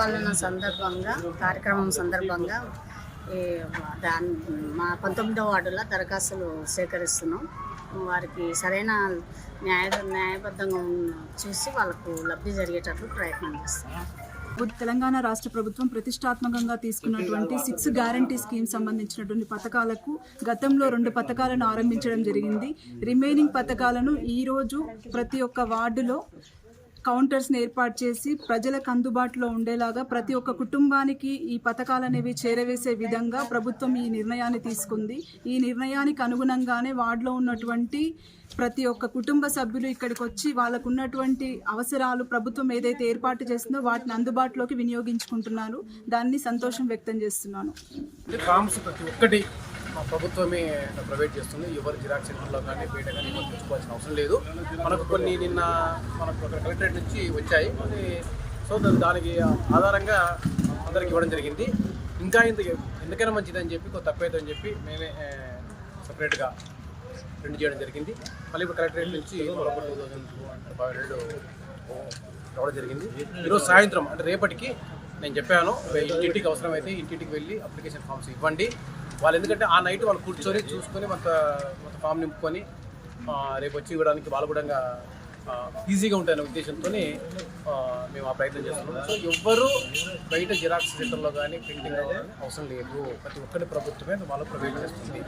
సుపరిపాలన కార్యక్రమం సందర్భంగా మా 19వ వార్డులో దరఖాస్తులు సేకరిస్తున్నాం. వారికి సరైన న్యాయబద్ధంగా చూసి వాళ్ళకు లబ్ధి జరిగేటట్లు ప్రయత్నం చేస్తున్నాం. తెలంగాణ రాష్ట్ర ప్రభుత్వం ప్రతిష్టాత్మకంగా తీసుకున్నటువంటి 6 గ్యారంటీ స్కీమ్ సంబంధించినటువంటి పథకాలకు గతంలో 2 పథకాలను ఆరంభించడం జరిగింది. రిమైనింగ్ పథకాలను ఈరోజు ప్రతి ఒక్క వార్డులో కౌంటర్స్ని ఏర్పాటు చేసి ప్రజలకు అందుబాటులో ఉండేలాగా ప్రతి ఒక్క కుటుంబానికి ఈ పథకాలు అనేవి చేరవేసే విధంగా ప్రభుత్వం ఈ నిర్ణయాన్ని తీసుకుంది. ఈ నిర్ణయానికి అనుగుణంగానే వార్డులో ఉన్నటువంటి ప్రతి ఒక్క కుటుంబ సభ్యులు ఇక్కడికి వచ్చి వాళ్ళకు ఉన్నటువంటి అవసరాలు ప్రభుత్వం ఏదైతే ఏర్పాటు చేస్తుందో వాటిని అందుబాటులోకి వినియోగించుకుంటున్నారు. దాన్ని సంతోషం వ్యక్తం చేస్తున్నాను. ప్రతి ఒక్కటి మా ప్రభుత్వమే ప్రొవైడ్ చేస్తుంది. ఎవరు జిరాక్స్ సెంటర్లో కానీ బయట కానీ ఎవరు తెచ్చుకోవాల్సిన అవసరం లేదు. మనకు కొన్ని నిన్న మనకు కలెక్టరేట్ నుంచి వచ్చాయి. సో దానికి ఆధారంగా అందరికి ఇవ్వడం జరిగింది. ఇంకా ఎందుకైనా మంచిదని చెప్పి కొంత తక్కువ అని చెప్పి మేమే సపరేట్గా ప్రింట్ చేయడం జరిగింది. మళ్ళీ ఇప్పుడు కలెక్టరేట్ నుంచి 2022 రావడం జరిగింది. ఈరోజు సాయంత్రం అంటే రేపటికి నేను చెప్పాను, ఇంటింటికి అవసరమైతే ఇంటింటికి వెళ్ళి అప్లికేషన్ ఫామ్స్ ఇవ్వండి. వాళ్ళు ఎందుకంటే ఆ నైట్ వాళ్ళు కూర్చొని చూసుకొని మొత్తం ఫామ్ నింపుకొని రేపు వచ్చి ఇవ్వడానికి వాళ్ళు కూడా ఈజీగా ఉంటాయనే ఉద్దేశంతో మేము ఆ ప్రయత్నం చేస్తున్నాం. సో ఎవ్వరూ బయట జిరాక్స్ సెంటర్లో కానీ ప్రింటింగ్లో కానీ అవసరం లేదు. ప్రతి ఒక్కరి ప్రభుత్వమే వాళ్ళు ప్రొవైడ్ చేస్తుంది.